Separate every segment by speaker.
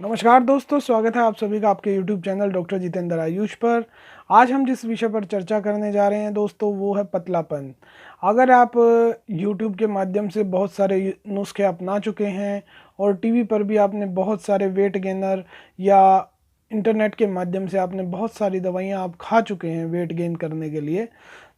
Speaker 1: नमस्कार दोस्तों, स्वागत है आप सभी का आपके YouTube channel doctor Jitendra Ayush पर। आज हम जिस विषय पर चर्चा करने जा रहे हैं दोस्तों, वो है पतलापन। अगर आप YouTube के माध्यम से बहुत सारे नुस्खे अपना चुके हैं और टीवी पर भी आपने बहुत सारे वेट गेनर या इंटरनेट के माध्यम से आपने बहुत सारी दवाइयाँ आप खा चुके हैं वेट गेन करने के लिए,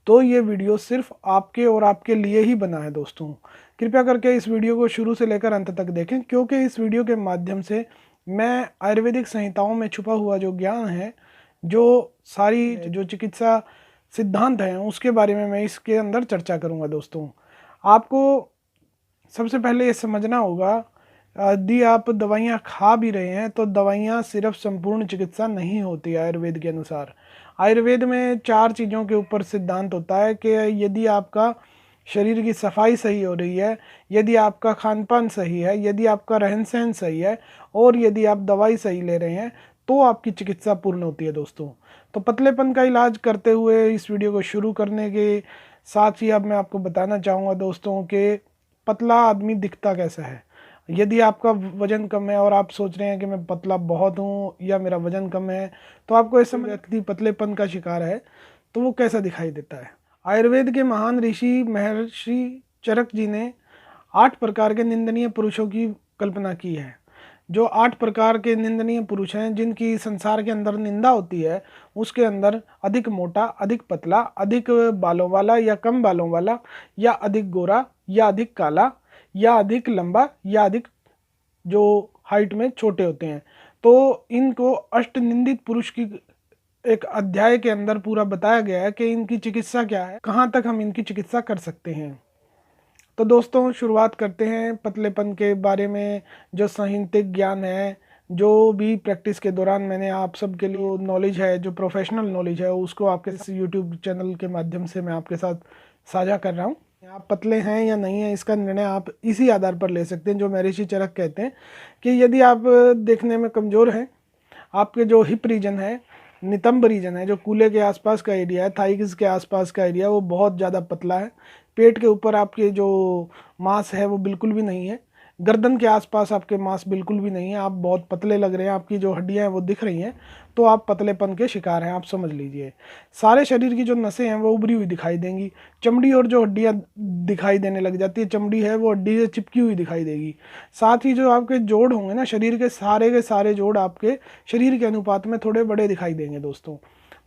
Speaker 1: तो ये वीडियो सिर्फ आपके और आपके लिए ही बना है दोस्तों। कृपया करके इस वीडियो को शुरू से लेकर अंत तक देखें, क्योंकि इस वीडियो के माध्यम से मैं आयुर्वेदिक संहिताओं में छुपा हुआ जो ज्ञान है, जो सारी जो चिकित्सा सिद्धांत हैं, उसके बारे में मैं इसके अंदर चर्चा करूंगा दोस्तों। आपको सबसे पहले ये समझना होगा, यदि आप दवाइयाँ खा भी रहे हैं तो दवाइयाँ सिर्फ संपूर्ण चिकित्सा नहीं होती आयुर्वेद के अनुसार। आयुर्वेद में 4 चीज़ों के ऊपर सिद्धांत होता है कि यदि आपका शरीर की सफाई सही हो रही है, यदि आपका खान पान सही है, यदि आपका रहन सहन सही है और यदि आप दवाई सही ले रहे हैं, तो आपकी चिकित्सा पूर्ण होती है दोस्तों। तो पतलेपन का इलाज करते हुए इस वीडियो को शुरू करने के साथ ही अब मैं आपको बताना चाहूँगा दोस्तों कि पतला आदमी दिखता कैसा है। यदि आपका वजन कम है और आप सोच रहे हैं कि मैं पतला बहुत हूँ या मेरा वजन कम है, तो आपको ऐसा व्यक्ति पतलेपन का शिकार है तो वो कैसा दिखाई देता है। आयुर्वेद के महान ऋषि महर्षि चरक जी ने 8 प्रकार के निंदनीय पुरुषों की कल्पना की है। जो 8 प्रकार के निंदनीय पुरुष हैं जिनकी संसार के अंदर निंदा होती है, उसके अंदर अधिक मोटा, अधिक पतला, अधिक बालों वाला या कम बालों वाला, या अधिक गोरा या अधिक काला, या अधिक लंबा या अधिक जो हाइट में छोटे होते हैं। तो इनको अष्ट निंदित पुरुष की एक अध्याय के अंदर पूरा बताया गया है कि इनकी चिकित्सा क्या है, कहाँ तक हम इनकी चिकित्सा कर सकते हैं। तो दोस्तों शुरुआत करते हैं पतलेपन के बारे में। जो साहित्यिक ज्ञान है, जो भी प्रैक्टिस के दौरान मैंने आप सबके लिए नॉलेज है, जो प्रोफेशनल नॉलेज है, उसको आपके इस यूट्यूब चैनल के माध्यम से मैं आपके साथ साझा कर रहा हूँ। आप पतले हैं या नहीं है, इसका निर्णय आप इसी आधार पर ले सकते हैं जो महर्षि चरक कहते हैं कि यदि आप देखने में कमज़ोर हैं, आपके जो हिप रीजन है, नितंब रीजन है, जो कूल्हे के आसपास का एरिया है, थाइस के आसपास का एरिया, वो बहुत ज़्यादा पतला है। पेट के ऊपर आपके जो मांस है वो बिल्कुल भी नहीं है। गर्दन के आसपास आपके मांस बिल्कुल भी नहीं है। आप बहुत पतले लग रहे हैं, आपकी जो हड्डियां हैं वो दिख रही हैं, तो आप पतलेपन के शिकार हैं, आप समझ लीजिए। सारे शरीर की जो नसें हैं वो उभरी हुई दिखाई देंगी। चमड़ी और जो हड्डियां दिखाई देने लग जाती है, चमड़ी है वो हड्डी से चिपकी हुई दिखाई देगी। साथ ही जो आपके जोड़ होंगे ना, शरीर के सारे जोड़ आपके शरीर के अनुपात में थोड़े बड़े दिखाई देंगे दोस्तों।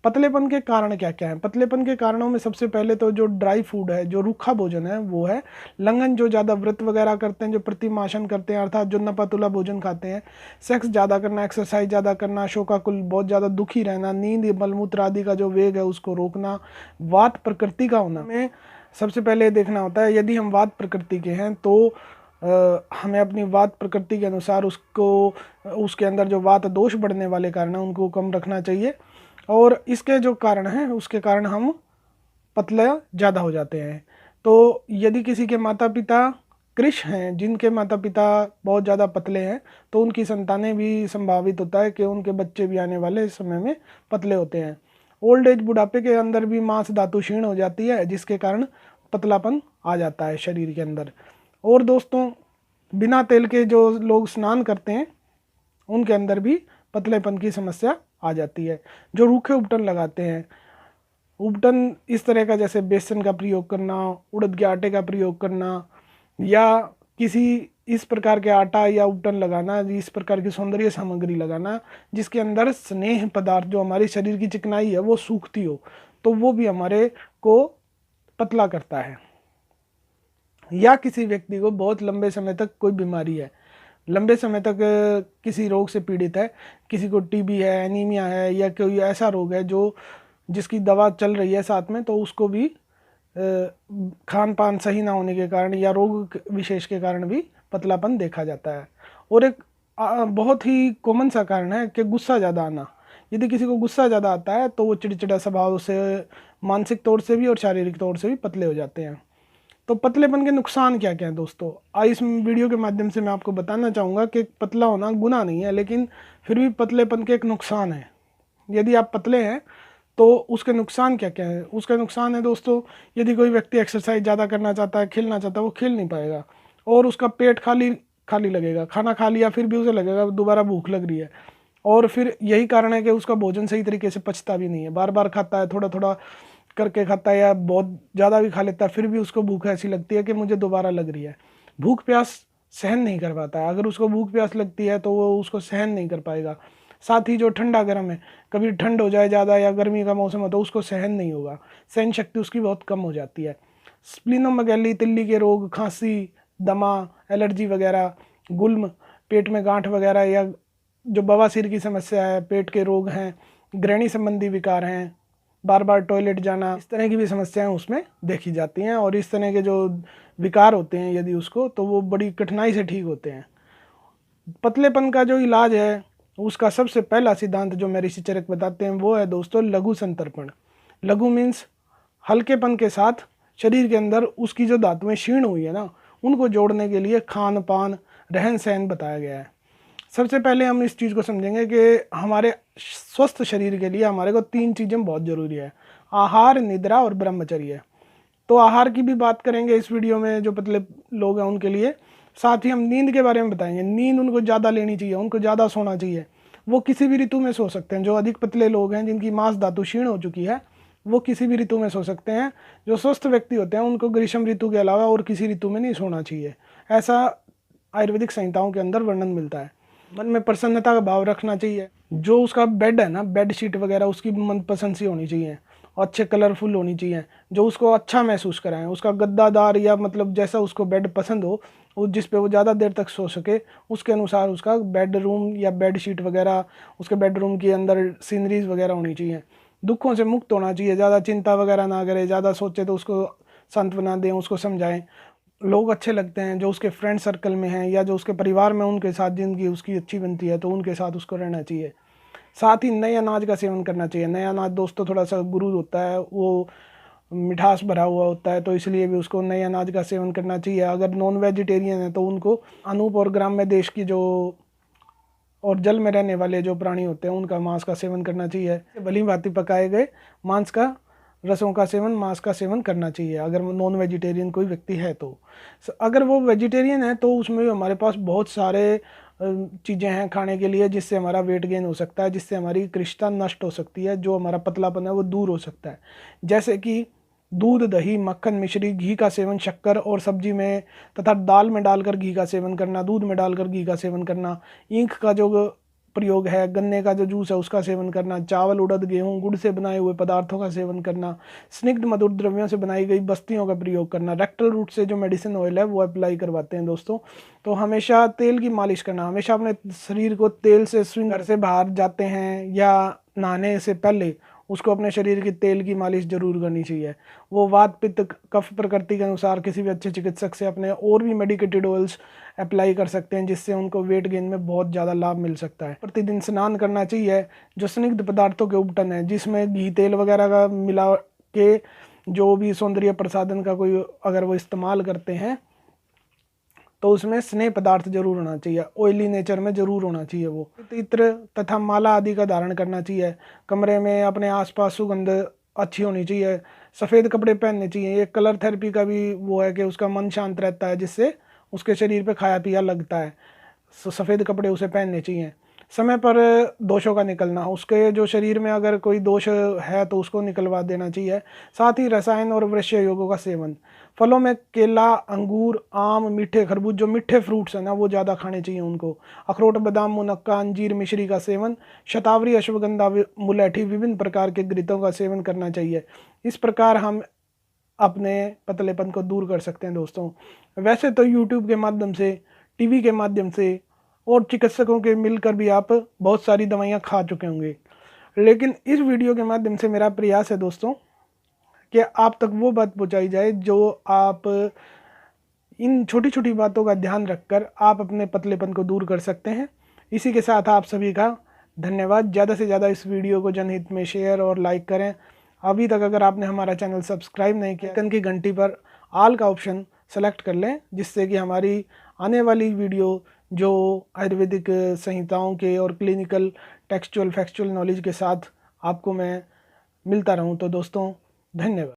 Speaker 1: पतलेपन के कारण क्या क्या है? पतलेपन के कारणों में सबसे पहले तो जो ड्राई फूड है, जो रूखा भोजन है वो है। लंगन, जो ज़्यादा व्रत वगैरह करते हैं, जो प्रतिमासन करते हैं, अर्थात जो नपातुला भोजन खाते हैं। सेक्स ज़्यादा करना, एक्सरसाइज ज़्यादा करना, शोकाकुल, बहुत ज़्यादा दुखी रहना, नींद, मलमूत्र आदि का जो वेग है उसको रोकना, वात प्रकृति का होना। हमें सबसे पहले देखना होता है, यदि हम वात प्रकृति के हैं तो हमें अपनी वात प्रकृति के अनुसार उसके अंदर जो वात दोष बढ़ने वाले कारण हैं उनको कम रखना चाहिए। और इसके जो कारण हैं उसके कारण हम पतले ज़्यादा हो जाते हैं। तो यदि किसी के माता पिता कृष हैं, जिनके माता पिता बहुत ज़्यादा पतले हैं, तो उनकी संतानें भी संभावित होता है कि उनके बच्चे भी आने वाले समय में पतले होते हैं। ओल्ड एज, बुढ़ापे के अंदर भी मांस धातु क्षीण हो जाती है, जिसके कारण पतलापन आ जाता है शरीर के अंदर। और दोस्तों, बिना तेल के जो लोग स्नान करते हैं उनके अंदर भी पतलेपन की समस्या आ जाती है। जो रूखे उपटन लगाते हैं, उपटन इस तरह का, जैसे बेसन का प्रयोग करना, उड़द के आटे का प्रयोग करना, या किसी इस प्रकार के आटा या उपटन लगाना, इस प्रकार की सौंदर्य सामग्री लगाना जिसके अंदर स्नेह पदार्थ, जो हमारी शरीर की चिकनाई है वो सूखती हो, तो वो भी हमारे को पतला करता है। या किसी व्यक्ति को बहुत लंबे समय तक कोई बीमारी है, लंबे समय तक किसी रोग से पीड़ित है, किसी को टीबी है, एनीमिया है, या कोई ऐसा रोग है जो जिसकी दवा चल रही है साथ में, तो उसको भी खान पान सही ना होने के कारण या रोग विशेष के कारण भी पतलापन देखा जाता है। और एक बहुत ही कॉमन सा कारण है कि गुस्सा ज़्यादा आना। यदि किसी को गुस्सा ज़्यादा आता है तो वो चिड़चिड़ा स्वभाव से मानसिक तौर से भी और शारीरिक तौर से भी पतले हो जाते हैं। तो पतलेपन के नुकसान क्या क्या हैं दोस्तों? आज इस वीडियो के माध्यम से मैं आपको बताना चाहूँगा कि पतला होना गुनाह नहीं है, लेकिन फिर भी पतलेपन के एक नुकसान है। यदि आप पतले हैं तो उसके नुकसान क्या क्या है? उसका नुकसान है दोस्तों, यदि कोई व्यक्ति एक्सरसाइज ज़्यादा करना चाहता है, खेलना चाहता है, वो खेल नहीं पाएगा और उसका पेट खाली खाली लगेगा, खाना खा लिया फिर भी उसे लगेगा दोबारा भूख लग रही है। और फिर यही कारण है कि उसका भोजन सही तरीके से पचता भी नहीं है, बार बार खाता है, थोड़ा थोड़ा करके खाता है या बहुत ज़्यादा भी खा लेता है, फिर भी उसको भूख ऐसी लगती है कि मुझे दोबारा लग रही है। भूख प्यास सहन नहीं कर पाता है। अगर उसको भूख प्यास लगती है तो वो उसको सहन नहीं कर पाएगा। साथ ही जो ठंडा गर्म है, कभी ठंड हो जाए ज़्यादा या गर्मी का मौसम हो तो उसको सहन नहीं होगा, सहन शक्ति उसकी बहुत कम हो जाती है। स्प्लिनोमेगैली, तिल्ली के रोग, खांसी, दमा, एलर्जी वगैरह, गुल्म, पेट में गांठ वगैरह, या जो बवासीर की समस्या है, पेट के रोग हैं, ग्रहणी संबंधी विकार हैं, बार बार टॉयलेट जाना, इस तरह की भी समस्याएं उसमें देखी जाती हैं। और इस तरह के जो विकार होते हैं यदि उसको, तो वो बड़ी कठिनाई से ठीक होते हैं। पतलेपन का जो इलाज है उसका सबसे पहला सिद्धांत जो ऋषि चरक बताते हैं वो है दोस्तों लघु संतर्पण। लघु मीन्स हल्केपन के साथ शरीर के अंदर उसकी जो धातुएं क्षीण हुई है ना, उनको जोड़ने के लिए खान पान, रहन सहन बताया गया है। सबसे पहले हम इस चीज़ को समझेंगे कि हमारे स्वस्थ शरीर के लिए हमारे को 3 चीज़ें बहुत ज़रूरी है: आहार, निद्रा और ब्रह्मचर्य। तो आहार की भी बात करेंगे इस वीडियो में जो पतले लोग हैं उनके लिए। साथ ही हम नींद के बारे में बताएंगे। नींद उनको ज़्यादा लेनी चाहिए, उनको ज़्यादा सोना चाहिए। वो किसी भी ऋतु में सो सकते हैं। जो अधिक पतले लोग हैं, जिनकी मांस धातु क्षीण हो चुकी है, वो किसी भी ऋतु में सो सकते हैं। जो स्वस्थ व्यक्ति होते हैं उनको ग्रीष्म ऋतु के अलावा और किसी ऋतु में नहीं सोना चाहिए, ऐसा आयुर्वेदिक संहिताओं के अंदर वर्णन मिलता है। मन में प्रसन्नता का भाव रखना चाहिए। जो उसका बेड है ना, बेड शीट वगैरह उसकी मनपसंद सी होनी चाहिए, अच्छे कलरफुल होनी चाहिए, जो उसको अच्छा महसूस कराएं। उसका गद्दादार या मतलब जैसा उसको बेड पसंद हो, जिस पे वो ज़्यादा देर तक सो सके, उसके अनुसार उसका बेडरूम या बेड शीट वगैरह, उसके बेडरूम के अंदर सीनरीज वगैरह होनी चाहिए। दुखों से मुक्त होना चाहिए, ज़्यादा चिंता वगैरह ना करे, ज़्यादा सोचे तो उसको सांत्वना दें, उसको समझाएं। लोग अच्छे लगते हैं जो उसके फ्रेंड सर्कल में हैं या जो उसके परिवार में उनके साथ ज़िंदगी उसकी अच्छी बनती है, तो उनके साथ उसको रहना चाहिए। साथ ही नए अनाज का सेवन करना चाहिए। नया अनाज दोस्तों थोड़ा सा गुरूर होता है, वो मिठास भरा हुआ होता है, तो इसलिए भी उसको नए अनाज का सेवन करना चाहिए। अगर नॉन वेजिटेरियन है तो उनको अनूप और ग्राम्य देश की जो और जल में रहने वाले जो प्राणी होते हैं उनका मांस का सेवन करना चाहिए। भली भांति पकाए गए मांस का, रसों का सेवन, मांस का सेवन करना चाहिए अगर नॉन वेजिटेरियन कोई व्यक्ति है तो। अगर वो वेजिटेरियन है तो उसमें भी हमारे पास बहुत सारे चीज़ें हैं खाने के लिए, जिससे हमारा वेट गेन हो सकता है, जिससे हमारी कृष्णता नष्ट हो सकती है, जो हमारा पतलापन है वो दूर हो सकता है। जैसे कि दूध, दही, मक्खन, मिश्री, घी का सेवन, शक्कर और सब्जी में तथा दाल में डालकर घी का सेवन करना, दूध में डालकर घी का सेवन करना, ईंख का जो प्रयोग है, गन्ने का जो जूस है उसका सेवन करना, चावल, उड़द, गेहूं, गुड़ से बनाए हुए पदार्थों का सेवन करना, स्निग्ध मधुर द्रव्यों से बनाई गई बस्तियों का प्रयोग करना, रेक्टल रूट से जो मेडिसिन ऑयल है वो अप्लाई करवाते हैं दोस्तों। तो हमेशा तेल की मालिश करना, हमेशा अपने शरीर को तेल से स्विंग, घर से बाहर जाते हैं या नहाने से पहले उसको अपने शरीर की तेल की मालिश जरूर करनी चाहिए। वो वात, पित्त, कफ प्रकृति के अनुसार किसी भी अच्छे चिकित्सक से अपने और भी मेडिकेटेड ऑयल्स अप्लाई कर सकते हैं, जिससे उनको वेट गेन में बहुत ज़्यादा लाभ मिल सकता है। प्रतिदिन स्नान करना चाहिए। जो स्निग्ध पदार्थों के उपटन है, जिसमें घी, तेल वगैरह का मिला के जो भी सौंदर्य प्रसाधन का कोई अगर वो इस्तेमाल करते हैं तो उसमें स्नेह पदार्थ जरूर होना चाहिए, ऑयली नेचर में जरूर होना चाहिए। वो इत्र तथा माला आदि का धारण करना चाहिए। कमरे में अपने आसपास सुगंध अच्छी होनी चाहिए। सफ़ेद कपड़े पहनने चाहिए। ये कलर थेरेपी का भी वो है कि उसका मन शांत रहता है, जिससे उसके शरीर पे खाया पिया लगता है। सफ़ेद कपड़े उसे पहनने चाहिए। समय पर दोषों का निकलना, उसके जो शरीर में अगर कोई दोष है तो उसको निकलवा देना चाहिए। साथ ही रसायन और वृक्ष योगों का सेवन। फलों में केला, अंगूर, आम, मीठे खरबूज, जो मीठे फ्रूट्स हैं ना वो ज़्यादा खाने चाहिए उनको। अखरोट, बादाम, मुनक्का, अंजीर, मिश्री का सेवन। शतावरी, अश्वगंधा, मुलैठी, विभिन्न प्रकार के घृतों का सेवन करना चाहिए। इस प्रकार हम अपने पतलेपन को दूर कर सकते हैं दोस्तों। वैसे तो यूट्यूब के माध्यम से, टीवी के माध्यम से और चिकित्सकों के मिलकर भी आप बहुत सारी दवाइयाँ खा चुके होंगे, लेकिन इस वीडियो के माध्यम से मेरा प्रयास है दोस्तों कि आप तक वो बात पहुंचाई जाए जो आप इन छोटी छोटी बातों का ध्यान रखकर आप अपने पतलेपन को दूर कर सकते हैं। इसी के साथ आप सभी का धन्यवाद। ज़्यादा से ज़्यादा इस वीडियो को जनहित में शेयर और लाइक करें। अभी तक अगर आपने हमारा चैनल सब्सक्राइब नहीं किया, आइकन की घंटी पर ऑल का ऑप्शन सेलेक्ट कर लें, जिससे कि हमारी आने वाली वीडियो जो आयुर्वेदिक संहिताओं के और क्लिनिकल टेक्सचुअल फैक्चुअल नॉलेज के साथ आपको मैं मिलता रहूं। तो दोस्तों धन्यवाद।